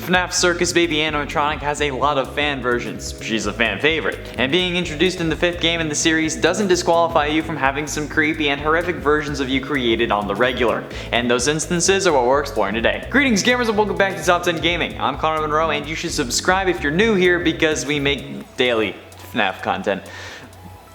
FNAF Circus Baby Animatronic has a lot of fan versions. She's a fan favorite. And being introduced in the 5th game in the series doesn't disqualify you from having some creepy and horrific versions of you created on the regular. And those instances are what we're exploring today. Greetings gamers and welcome back to Top 10 Gaming. I'm Connor Monroe and you should subscribe if you're new here because we make daily FNAF content.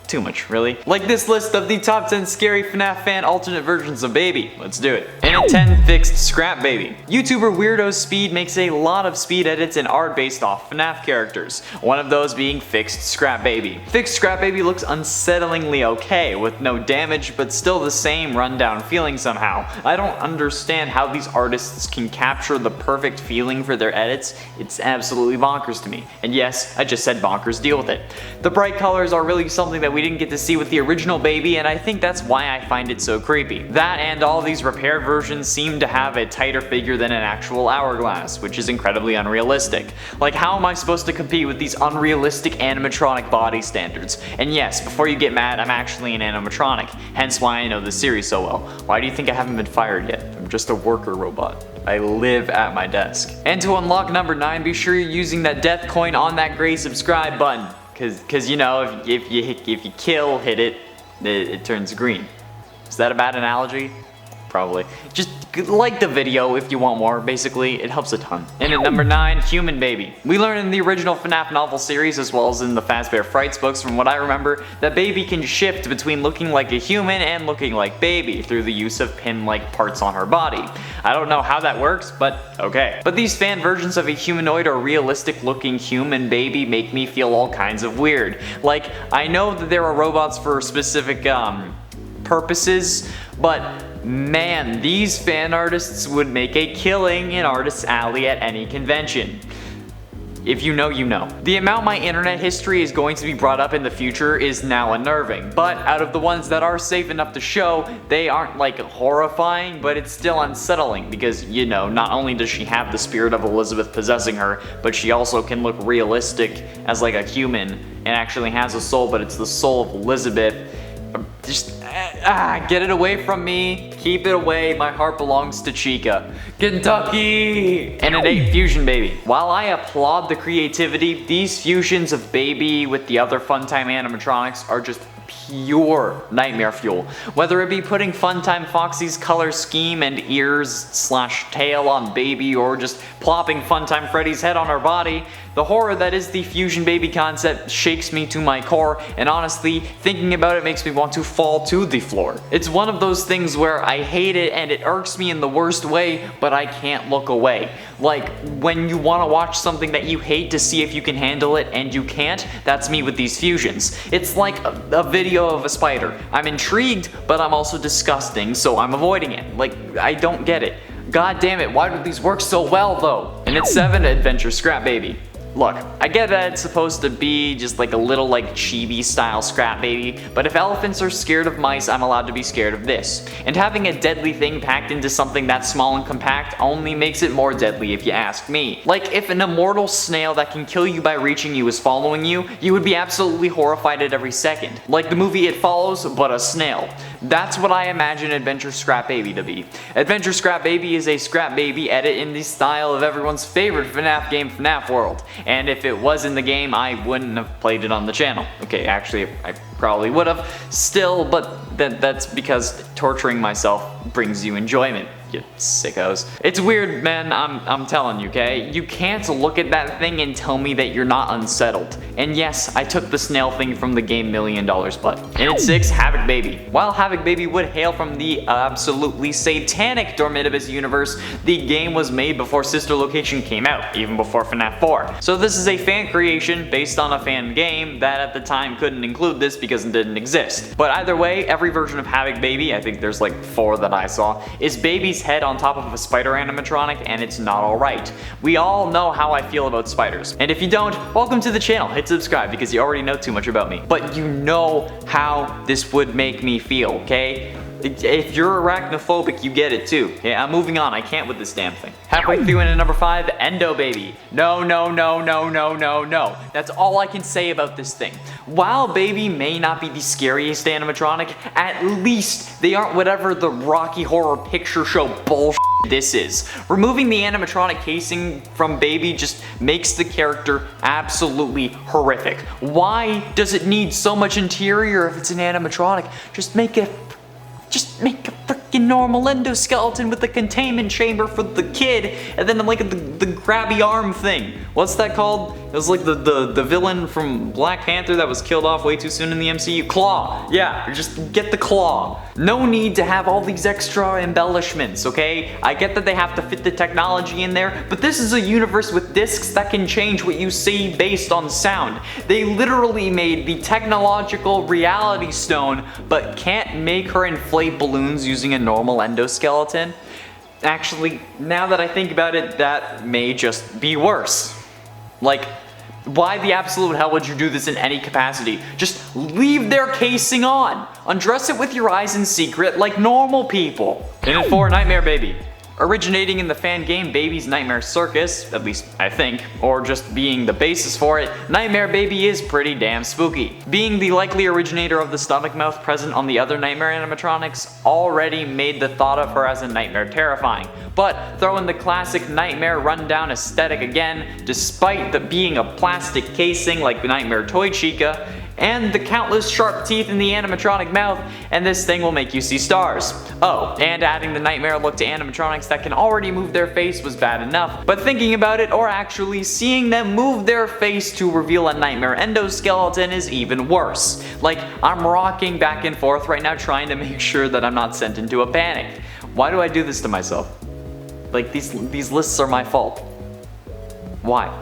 Too much, really. Like this list of the top 10 scary FNAF fan alternate versions of Baby. Let's do it. And at 10, Fixed Scrap Baby. YouTuber Weirdo Speed makes a lot of speed edits and art based off FNAF characters, one of those being Fixed Scrap Baby. Fixed Scrap Baby looks unsettlingly okay, with no damage but still the same rundown feeling somehow. I don't understand how these artists can capture the perfect feeling for their edits. It's absolutely bonkers to me. And yes, I just said bonkers, deal with it. The bright colors are really something that we didn't get to see with the original Baby, and I think that's why I find it so creepy. That and all these repaired versions seem to have a tighter figure than an actual hourglass, which is incredibly unrealistic. Like, how am I supposed to compete with these unrealistic animatronic body standards? And yes, before you get mad, I'm actually an animatronic, hence why I know the series so well. Why do you think I haven't been fired yet? I'm just a worker robot. I live at my desk. And to unlock number 9, be sure you're using that death coin on that gray subscribe button. Cause you know, if you kill, hit it, it turns green. Is that a bad analogy? Probably. Just like the video if you want more. Basically, it helps a ton. And at number 9, Human Baby. We learned in the original FNAF novel series, as well as in the Fazbear Frights books, from what I remember, that Baby can shift between looking like a human and looking like Baby through the use of pin-like parts on her body. I don't know how that works, but okay. But these fan versions of a humanoid or realistic looking human baby make me feel all kinds of weird. Like, I know that there are robots for specific purposes, but man, these fan artists would make a killing in Artist's Alley at any convention. If you know, you know. The amount my internet history is going to be brought up in the future is now unnerving, but out of the ones that are safe enough to show, they aren't like horrifying, but it's still unsettling because, you know, not only does she have the spirit of Elizabeth possessing her, but she also can look realistic as like a human and actually has a soul, but it's the soul of Elizabeth. Just, get it away from me. Keep it away. My heart belongs to Chica. Kentucky! And at 8, Fusion Baby. While I applaud the creativity, these fusions of Baby with the other Funtime animatronics are just pure nightmare fuel. Whether it be putting Funtime Foxy's color scheme and ears/tail on Baby, or just plopping Funtime Freddy's head on her body, the horror that is the Fusion Baby concept shakes me to my core, and honestly, thinking about it makes me want to fall to the floor. It's one of those things where I hate it and it irks me in the worst way, but I can't look away. Like, when you want to watch something that you hate to see if you can handle it and you can't, that's me with these fusions. It's like a video of a spider. I'm intrigued, but I'm also disgusting, so I'm avoiding it. Like, I don't get it. God damn it, why do these work so well though? And at 7, Adventure Scrap Baby. Look, I get that it's supposed to be just like a little like chibi style Scrap Baby, but if elephants are scared of mice, I'm allowed to be scared of this. And having a deadly thing packed into something that small and compact only makes it more deadly if you ask me. Like, if an immortal snail that can kill you by reaching you is following you, you would be absolutely horrified at every second. Like the movie It Follows, but a snail. That's what I imagine Adventure Scrap Baby to be. Adventure Scrap Baby is a Scrap Baby edit in the style of everyone's favorite FNAF game, FNAF World. And if it was in the game, I wouldn't have played it on the channel. Okay, actually, I probably would have still, but that's because torturing myself brings you enjoyment, you sickos. It's weird, man, I'm telling you, okay? You can't look at that thing and tell me that you're not unsettled. And yes, I took the snail thing from the game $1 Million Butt. And at 6, Havoc Baby. While Havoc Baby would hail from the absolutely satanic Dormitibus universe, the game was made before Sister Location came out, even before FNAF 4. So this is a fan creation based on a fan game that at the time couldn't include this because it didn't exist. But either way, every version of Havoc Baby, I think there's like 4 that I saw, is Baby's head on top of a spider animatronic, and it's not alright. We all know how I feel about spiders. And if you don't, welcome to the channel. Hit subscribe because you already know too much about me. But you know how this would make me feel, okay? If you're arachnophobic, you get it too. Yeah, I'm moving on. I can't with this damn thing. Halfway through and at number 5, Endo Baby. No, no, no, no, no, no, no. That's all I can say about this thing. While Baby may not be the scariest animatronic, at least they aren't whatever the Rocky Horror Picture Show bullshit this is. Removing the animatronic casing from Baby just makes the character absolutely horrific. Why does it need so much interior if it's an animatronic? Just make a freaking normal endoskeleton with a containment chamber for the kid, and then like the grabby arm thing. What's that called? It was like the villain from Black Panther that was killed off way too soon in the MCU. Claw. Yeah, just get the claw. No need to have all these extra embellishments, okay? I get that they have to fit the technology in there, but this is a universe with discs that can change what you see based on sound. They literally made the technological reality stone, but can't make her inflate balloons using a normal endoskeleton. Actually, now that I think about it, that may just be worse. Like, why the absolute hell would you do this in any capacity? Just leave their casing on. Undress it with your eyes in secret like normal people. And then for Nightmare Baby. Originating in the fan game Baby's Nightmare Circus, at least I think, or just being the basis for it, Nightmare Baby is pretty damn spooky. Being the likely originator of the stomach mouth present on the other Nightmare animatronics already made the thought of her as a nightmare terrifying. But throw in the classic Nightmare rundown aesthetic again, despite being a plastic casing like Nightmare Toy Chica, and the countless sharp teeth in the animatronic mouth, and this thing will make you see stars. Oh, and adding the nightmare look to animatronics that can already move their face was bad enough, but thinking about it, or actually seeing them move their face to reveal a nightmare endoskeleton is even worse. Like, I'm rocking back and forth right now trying to make sure that I'm not sent into a panic. Why do I do this to myself? Like, these lists are my fault. Why?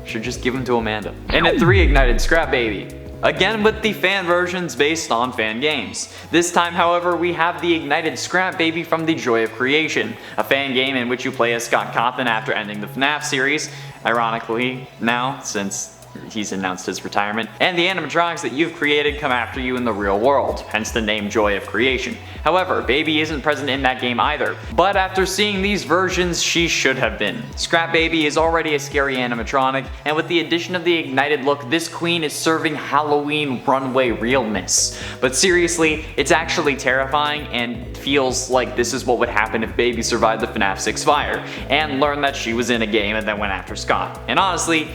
Should just give them to Amanda. And at 3, Ignited Scrap Baby. Again with the fan versions based on fan games. This time, however, we have the Ignited Scrap Baby from the Joy of Creation, a fan game in which you play as Scott Cawthon after ending the FNAF series, ironically now, since he's announced his retirement, and the animatronics that you've created come after you in the real world, hence the name Joy of Creation. However, Baby isn't present in that game either, but after seeing these versions, she should have been. Scrap Baby is already a scary animatronic, and with the addition of the ignited look, this queen is serving Halloween runway realness. But seriously, it's actually terrifying and feels like this is what would happen if Baby survived the FNAF 6 fire, and learned that she was in a game and then went after Scott. And honestly,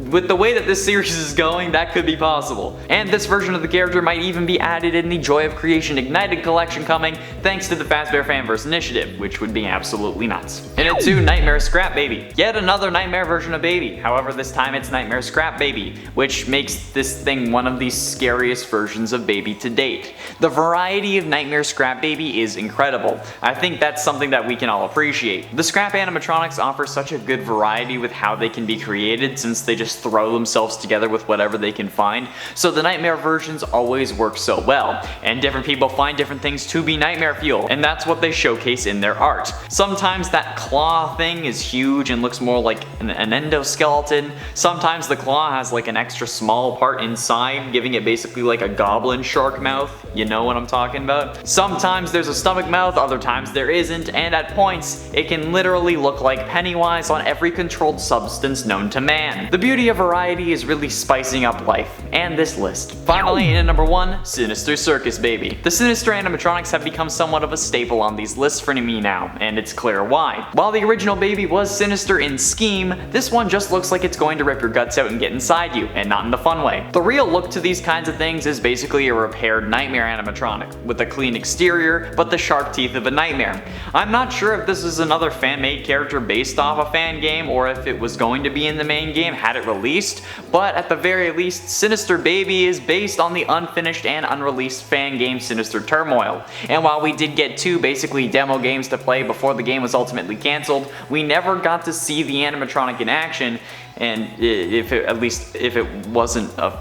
with the way that this series is going, that could be possible. And this version of the character might even be added in the Joy of Creation Ignited collection coming, thanks to the Fazbear Fanverse initiative, which would be absolutely nuts. And at 2, Nightmare Scrap Baby. Yet another Nightmare version of Baby. However, this time it's Nightmare Scrap Baby, which makes this thing one of the scariest versions of Baby to date. The variety of Nightmare Scrap Baby is incredible. I think that's something that we can all appreciate. The Scrap animatronics offer such a good variety with how they can be created, since they just throw themselves together with whatever they can find, so the nightmare versions always work so well, and different people find different things to be nightmare fuel, and that's what they showcase in their art. Sometimes that claw thing is huge and looks more like an endoskeleton. Sometimes the claw has like an extra small part inside, giving it basically like a goblin shark mouth. You know what I'm talking about? Sometimes there's a stomach mouth, other times there isn't, and at points it can literally look like Pennywise on every controlled substance known to man. The beauty of variety is really spicing up life, and this list. Finally, in at number 1, Sinister Circus Baby. The Sinister animatronics have become somewhat of a staple on these lists for me now, and it's clear why. While the original Baby was sinister in scheme, this one just looks like it's going to rip your guts out and get inside you, and not in the fun way. The real look to these kinds of things is basically a repaired nightmare animatronic, with a clean exterior, but the sharp teeth of a nightmare. I'm not sure if this is another fan-made character based off a fan game, or if it was going to be in the main game had it released, but at the very least, Sinister Baby is based on the unfinished and unreleased fan game Sinister Turmoil. And while we did get 2 basically demo games to play before the game was ultimately cancelled, we never got to see the animatronic in action, and at least if it wasn't a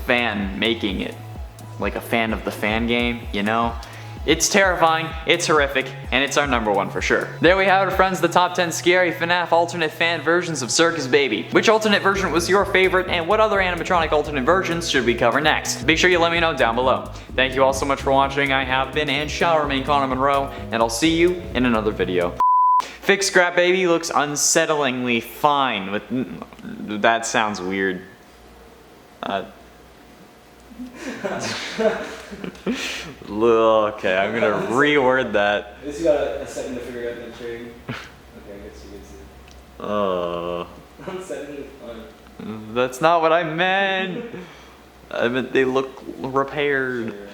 fan making it, like a fan of the fan game, you know? It's terrifying, it's horrific, and it's our number 1 for sure. There we have it, friends, the top 10 scary FNAF alternate fan versions of Circus Baby. Which alternate version was your favorite, and what other animatronic alternate versions should we cover next? Be sure you let me know down below. Thank you all so much for watching. I have been and shall remain Connor Monroe, and I'll see you in another video. Fix Scrap Baby looks unsettlingly fine with... That sounds weird. Okay, I'm gonna reword that. At least you got a second to figure out the trade. Okay, I guess you can see. I'm setting it fun. That's not what I meant. I meant they look repaired.